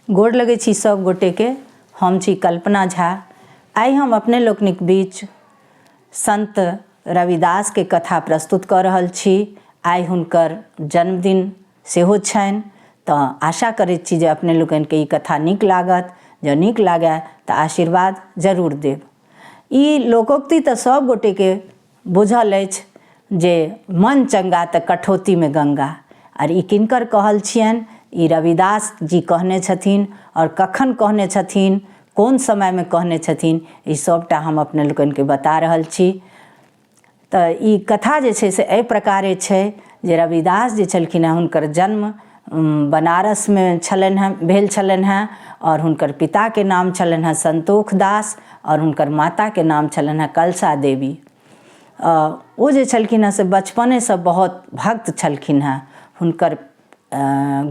गोड़ लगै छी सब गोटे के। हम छी कल्पना झा। आइ हम अपने लोकनिक बीच संत रविदास के कथा प्रस्तुत कऽ रहल छी। आइ हुनकर जन्मदिन सेहो छनि, तऽ आशा करैत छी जे अपने लोकनिके ई कथा नीक लागत। जँ नीक लागय तऽ आशीर्वाद जरूर देब। ई लोकोक्ति तऽ सब गोटे के बुझल अछि जे मन चंगा तऽ कठौती में गंगा। और ई किनकर कहल छियनि? ई रविदास जी कहने छथिन। और कखन कहने छथिन, कोन समय में कहने छथिन, ई सबटा हम अपने लोकनिके बता रहल छी। तऽ ई कथा जे छै से एहि प्रकारे छै जे रविदास जे छलखिन हेँ, हुनकर जन्म बनारस में छलनि हेँ, भेल छलनि हेँ। और हुनकर पिता के नाम छलनि हेँ संतोष दास, और हुनकर माता के नाम छलनि हेँ कलसा देवी। ओ जे छलखिन हेँ से बचपने से बहुत भक्त छलखिन हेँ। हुनकर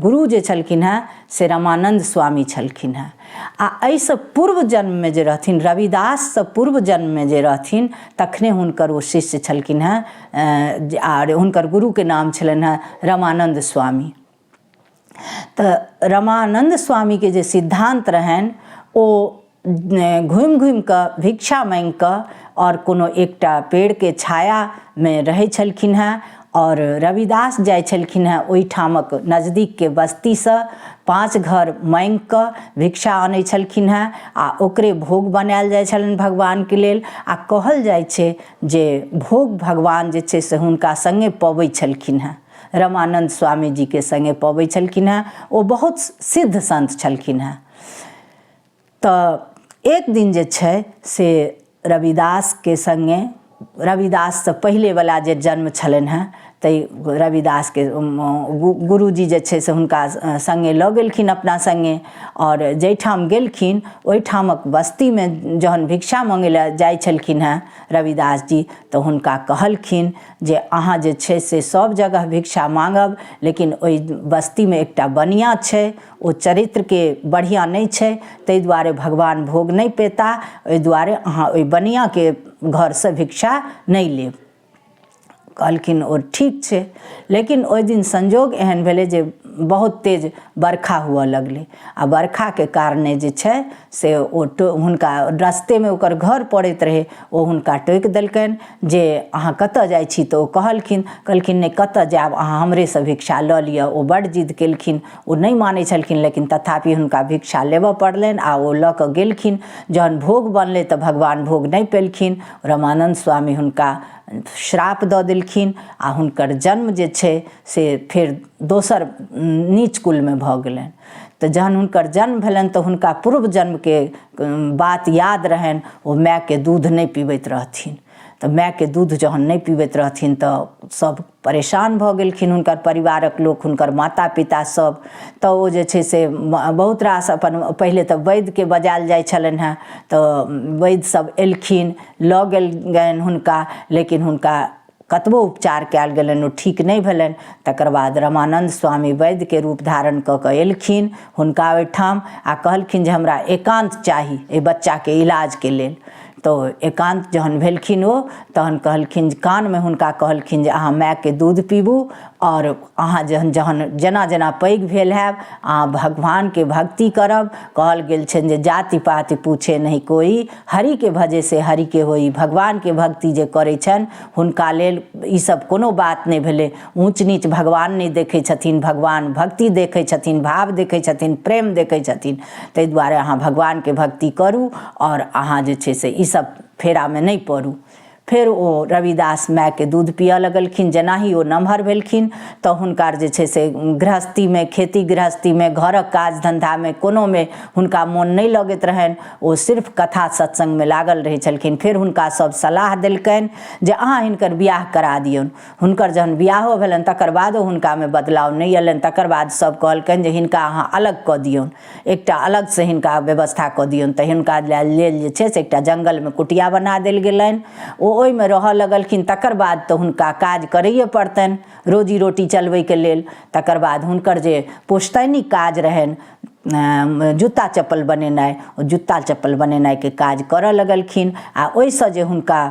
गुरु जे छलखिन हेँ से रामानंद स्वामी छलखिन हेँ। आ एहिसँ पूर्व जन्म में जे रहथिन, रविदाससँ पूर्व जन्म में जे रहथिन, तखने हुनकर ओ शिष्य छलखिन हेँ। और हुनकर गुरु के नाम छलनि हेँ रामानंद स्वामी। तऽ रामानंद स्वामी के जे सिद्धांत रहनि, ओ घुमि घुमि कऽ भिक्षा मांगि कऽ और कोनो एकटा पेड़ के छाया में रहै छलखिन हेँ। और रविदास जाइ छलखिन हेँ ओहिठामक नजदीक के बस्ती से 5 घर मांगि कऽ भिक्षा आनै छलखिन हेँ। आ ओकरे भोग बनायल जाइ छलनि भगवान के लेल। आ कहल जाइ छै जे भोग भगवान जे छै से हुनका संगे पबै छलखिन हेँ, रामानंद स्वामी जी के संगे पबै छलखिन हेँ। ओ बहुत सिद्ध संत छलखिन हेँ। तऽ एक दिन जे छै से रविदास के संगे, रविदास से पहिले वाला जे जन्म छलनि हेँ, तै रविदास के गुरुजी जे छै से हुनका संगे लऽ गेलखिन अपना संगे। और जाहिठाम गेलखिन ओहिठामक बस्ती में जहन भिक्षा मांगै लए जाइ छलखिन हेँ रविदास जी, तऽ हुनका कहलखिन जे अहाँ जे छै से सब जगह भिक्षा मांगब, लेकिन ओहि बस्ती में एकटा बनिया छै, ओ चरित्र के बढ़िया नहीं छै, ताहि दुआरे भगवान भोग नहीं पेता। ओहि दुआरे अहाँ ओहि बनिया के घर से भिक्षा नहीं लेब। कहलखिन ओ ठीक छै। लेकिन ओहि दिन संजोग एहन भेलै जे बहुत तेज बरखा हुअ लगलै। आ बरखा के कारणे जे छै से ओ हुनका रस्ते में ओकर घर पड़ैत रहै। ओ हुनका टोकि देलकनि जे अहाँ कतऽ जाइ छी? तऽ ओ कहलखिन नहि कतऽ जायब, अहाँ हमरे से भिक्षा लऽ लिअ। ओ बड्ड जिद केलखिन, ओ नहीं मानै छलखिन, लेकिन तथापि हुनका भिक्षा लेबऽ पड़लनि। आ ओ लऽ कऽ गेलखिन। जहन भोग बनलै तऽ भगवान भोग नहीं पेलखिन। रामानंद स्वामी हुनका श्राप दऽ देलखिन। आ हुनकर जन्म जे छै से फेर दोसर नीच कुल में भऽ गेलनि। तऽ जहन हुनकर जन्म भेलनि तऽ हुनका पूर्व जन्म के बात याद रहनि। ओ माय के दूध नहीं पीबैत रहथिन। तऽ माय के दूध जहन नहीं पीबैत रहथिन तऽ सब परेशान भऽ गेलखिन, हुनकर परिवारक लोक, हुनकर माता पिता सब। तऽ ओ जे छै से बहुत रास अपन पहिले तऽ वैद्य के बजायल जाइ छलनि हेँ। तऽ वैद्य सब एलखिन, लऽ गेलनि हुनका, लेकिन हुनका कतबो उपचार कयल गेलनि ओ ठीक नहीं भेलनि। तकर बाद रामानंद स्वामी वैद्य के रूप धारण कऽ कऽ एलखिन हुनका ओहिठाम। आ कहलखिन जे हमरा एकांत चाही एहि बच्चा के इलाज के लेल। तो एकांत जहन भेलखिन ओ, तहन कहलखिन, कान में हुनका कहलखिन जे अहाँ माय के दूध पीबू। और अहाँ जहन जेना जेना पैघ भेल हैब, अहाँ भगवान के भक्ति करब। कहल गेल छनि जे जाति पाति पूछे नहीं कोई, हरि के भजे से हरि के होई। भगवान के भक्ति जे करै छनि हुनका लेल ई सब कोनो बात नहीं भेलै। ऊँच नीच भगवान नहीं देखै छथिन, भगवान भक्ति देखै छथिन, भाव देखै छथिन, प्रेम देखै छथिन। ताहि दुआरे अहाँ भगवान के भक्ति करू और अहाँ जे छै से ई सब फेरा में नहीं पड़ू। फेर ओ रविदास माय के दूध पिअ लगलखिन। जेना ही ओ नमहर भेलखिन तऽ हुनकर जे छै से गृहस्थी में, खेती गृहस्थी में, घरक काज धंधा में, कोनो में हुनका मोन नहीं लगैत रहनि। ओ सिर्फ कथा सत्संग में लागल रहै छलखिन। फेर हुनका सब सलाह देलकनि जे अहाँ हिनकर बियाह करा दियौन। हुनकर जहन बियाहो भेलनि तकर बादो हुनका में बदलाव नहीं अयलनि। तकर बाद सब कहलकनि जे हिनका अहाँ अलग कऽ दियौन, एकटा अलग से हिनका व्यवस्था कऽ दियौन। तऽ हिनका लेल जे छै से एकटा जंगल में कुटिया बना देल गेलनि। ओ ओहि में रहऽ लगलखिन। तकर बाद तऽ हुनका काज करैए पड़तनि रोजी रोटी चलबै के लेल। तकर बाद हुनकर जे पुश्तैनी काज रहनि जूता चप्पल बनेनाइ, ओ जूता चप्पल बनेनाइ के काज करऽ लगलखिन। आ ओहिसँ जे हुनका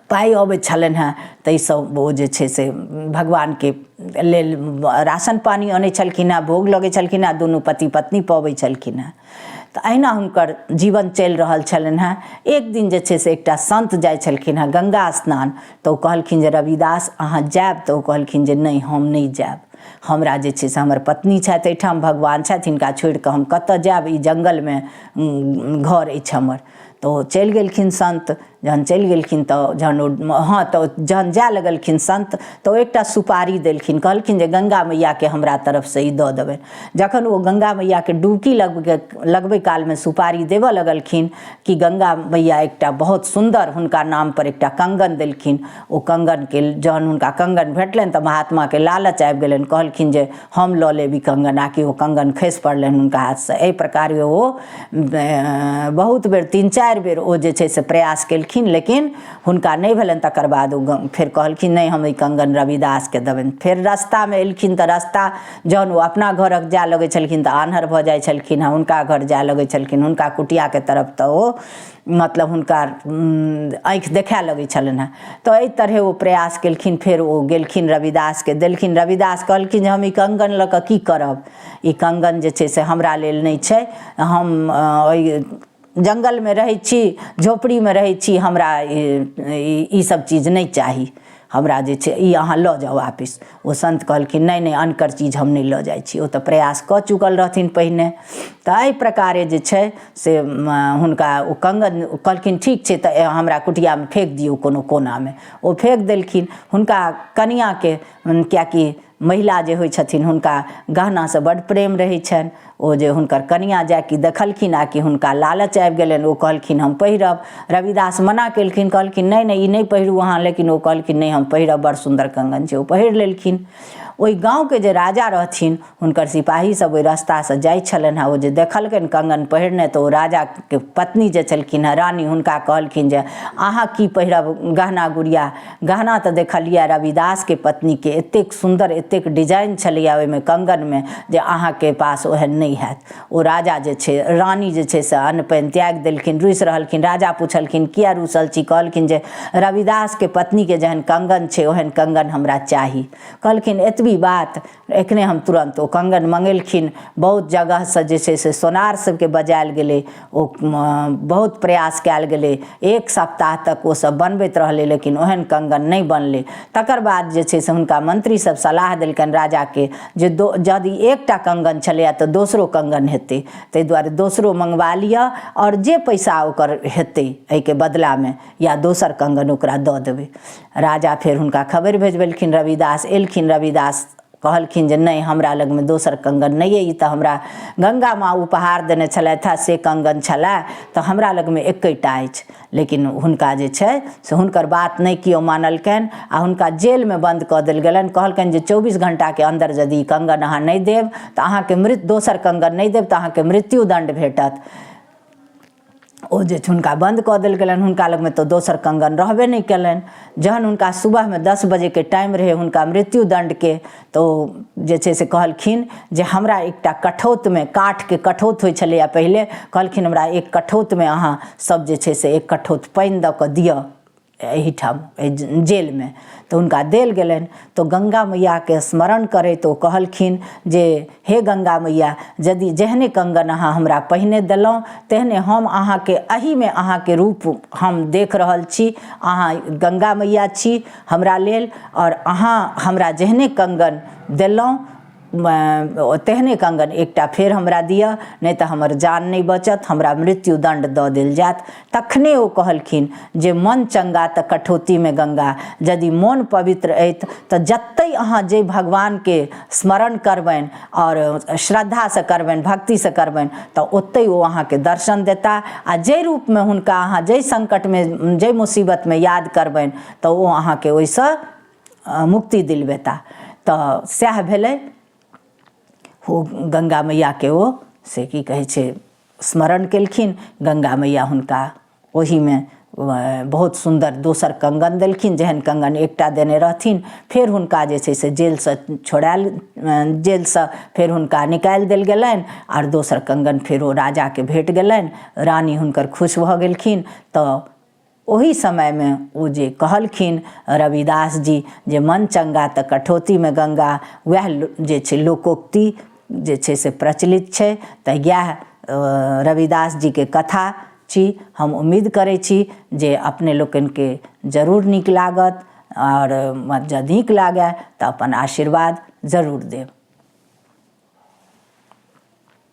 पाइ अबैत छलनि हेँ, ताहिसँ ओ जे छै से भगवानके लेल राशन पानी अनै छलखिन हेँ, भोग लगै छलखिन हेँ, दुनू पति पत्नी पबै छलखिन हेँ। तऽ अहिना हुनकर जीवन चलि रहल छलनि हेँ। एक दिन जे छै से एकटा संत जाइ छलखिन हेँ गंगा स्नान, तऽ ओ कहलखिन जे रविदास अहाँ जायब? तऽ ओ कहलखिन जे नहि, हम नहि जायब। हमरा जे छै से हमर पत्नी छथि एहिठाम, भगवान छथि, हिनका छोड़ि कऽ हम कतऽ जायब? ई जङ्गलमे घर अछि हमर। तऽ ओ चलि गेलखिन संत। जहन चलि गेलखिन तऽ जहन जाय लगलखिन संत, तऽ ओ एकटा सुपारी देलखिन, कहलखिन जे गंगा मैयाके हमरा तरफसँ ई दऽ देबनि। जखन ओ गंगा मैयाके डुबकी लगबै कालमे सुपारी देबऽ लगलखिन कि गंगा मैया एकटा बहुत सुन्दर हुनका नामपर एकटा कंगन देलखिन। ओ कंगनके जहन हुनका कंगन भेटलनि तऽ महात्माके लालच आबि गेलनि, कहलखिन जे हम लऽ लेब ई कंगन, आकि ओ कंगन खसि पड़लनि हुनका हाथसँ। एहि प्रकारे ओ बहुत बेर 3-4 बेर ओ जे छै से प्रयास केलखिन, लेकिन हुनका नहि भेलनि। तकर बाद ओ फेर कहलखिन नहि, हम ई कंगन रविदासके देबनि। फेर रस्तामे एलखिन तऽ रस्ता जहन ओ अपना घरक जाय लगै छलखिन तऽ आन्हर भऽ जाइ छलखिन हेँ, हुनका घर जाय लगै छलखिन, हुनका कुटियाके तरफ, तऽ ओ मतलब हुनका आँखि देखाए लगै छलनि हेँ। तऽ एहि तरहे ओ प्रयास केलखिन। फेर ओ गेलखिन रविदासके देलखिन। रविदास कहलखिन जे हम ई कंगन लऽ कऽ की करब? ई कंगन जे छै से हमरा लेल नहि छै। हम ओहि जङ्गलमे रहै छी, झोपड़ीमे रहै छी, हमरा ई सब चीज नहि चाही। हमरा जे छै ई अहाँ लऽ जाउ वापिस। ओ संत कहलखिन नहि नहि, अनकर चीज हम नहि लऽ जाइ छी। ओ तऽ प्रयास कऽ चुकल रहथिन पहिने। तऽ एहि प्रकारे जे छै से हुनका ओ कंगन कहलखिन ठीक छै, तऽ हमरा कुटियामे फेंक दियौ कोनो कोनामे। ओ फेंक देलखिन। हुनका कनिआँके, किएकि महिला जे होइ छथिन हुनका गहनासँ बड्ड प्रेम रहै छनि। ओ जे हुनकर कनिआँ जाकि देखलखिन आ कि हुनका लालच आबि गेलनि, ओ कहलखिन हम पहिरब। रविदास मना केलखिन, कहलखिन नहीं नहीं, ई नहीं पहिरू अहाँ। लेकिन ओ कहलखिन नहीं, हम पहिरब, बड़ सुन्दर कंगन छै। ओ पहिर लेलखिन। ओहि गाँवके जे राजा रहथिन, हुनकर सिपाही सब ओहि रस्तासँ जाइ छलनि हेँ। ओ जे देखलकनि कंगन पहिरने, तऽ ओ राजाके पत्नी जे छलखिन हेँ रानी, हुनका कहलखिन जे अहाँ की पहिरब गहना गुड़िया? गहना तऽ देखलियै रविदासके पत्नीके, एतेक सुन्दर, एतेक डिजाइन छलैए ओहिमे कंगनमे, जे अहाँके पास ओहन नहि हैत। ओ राजा जे छै, रानी जे छै से अन्न पानि त्याग देलखिन, रुसि रहलखिन। राजा पुछलखिन किया रुसल छी? कहलखिन जे रविदासके पत्नीके जेहन कंगन छै ओहन कंगन हमरा चाही। कहलखिन एतबी बात? एखने हम तुरन्त ओ कंगन मंगेलखिन। बहुत जगहसँ जे छै से सोनार सबके बजायल गेलै, ओ बहुत प्रयास कयल गेलै। 1 सप्ताह तक ओ सब बनबैत रहलै, लेकिन ओहन कंगन नहि बनलै। तकर बाद जे छै से हुनका मंत्री सब सलाह देलकनि राजाके जे यदि एकटा कंगन छलैए तऽ दोसरो कंगन हेतै, ताहि दुआरे दोसरो मंगवा लिअ, आओर जे पैसा ओकर हेतै एहिके बदलामे, या दोसर कंगन ओकरा दऽ देबै। राजा फेर हुनका खबरि भेजबेलखिन। रविदास एलखिन। रविदास कहलखिन जे नहीं, हमरा लगमे दोसर कंगन नहीं अइ, ई तऽ हमरा गंगा माँ उपहार देने छलथि से कंगन छलै, तऽ हमरा लगमे एकेटा अछि। लेकिन हुनका जे छै से हुनकर बात नहीं केओ मानलकनि, आ हुनका जेलमे बन्द कऽ देल गेलनि। कहलकनि जे 24 घंटाके अन्दर यदि कंगन अहाँ नहीं देब तऽ अहाँके दोसर कंगन नहीं देब तऽ अहाँके मृत्युदण्ड भेटत। ओ जे हुनका बन्द कऽ देल गेलनि। हुनका लगमे तऽ दोसर कंगन रहबे नहीं केलनि। जहन हुनका सुबहमे 10 बजेके टाइम रहै हुनका मृत्युदण्डके, तऽ ओ जे छै से कहलखिन जे हमरा एकटा कठौतमे, काठके कठौत होइ छलैए पहिले, कहलखिन हमरा एक कठौतमे अहाँ सब जे छै से एक कठौत पानि दऽ कऽ दिअ एहिठाम जेलमे। तऽ हुनका देल गेलनि। तऽ गंगा मैयाके स्मरण करैत ओ कहलखिन जे हे गंगा मैया, यदि जेहने कंगन अहाँ हमरा पहिने देलहुँ, तेहने हम अहाँके एहिमे अहाँके रूप हम देख रहल छी। अहाँ गंगा मैया छी हमरा लेल, आओर अहाँ हमरा जेहने कंगन देलहुँ तेहने कंगन एकटा फेर हमरा दिअ, नहीं तऽ हमर जान नहीं बचत, हमरा मृत्युदण्ड दऽ देल जायत। तखने ओ कहलखिन जे मन चंगा तऽ कठौतीमे गंगा। यदि मोन पवित्र अछि तऽ जतहि अहाँ जे भगवानके स्मरण करबनि आओर श्रद्धासँ करबनि, भक्तिसँ करबनि, तऽ ओतहि ओ अहाँके दर्शन देता। आ जाहि रूपमे हुनका अहाँ जाहि संकटमे, जाहि मुसीबतमे याद करबनि, तऽ ओ अहाँके ओहिसँ मुक्ति दिलबेता। तऽ सएह भेलै। ओ गंगा मैयाके ओ से की कहै छै स्मरण केलखिन। गंगा मैया हुनका ओहीमे बहुत सुन्दर दोसर कंगन देलखिन, जेहन कंगन एकटा देने रहथिन। फेर हुनका जे छै से जेलसँ छोड़ायल, जेलसँ फेर हुनका निकालि देल गेलनि, आओर दोसर कंगन फेर ओ राजाके भेट गेलनि। रानी हुनकर खुश भऽ गेलखिन। तऽ ओही समय में ओ जे कहलखिन रविदास जी जे मन चंगा तऽ कठौती में गंगा, वएह जे छै लोकोक्ति जे छै से प्रचलित छै। तऽ इएह रविदास जी के कथा छी। हम उम्मीद करै छी जे अपने लोकनिके जरूर नीक लागत, और जँ नीक लागय तऽ अपन आशीर्वाद जरूर देब।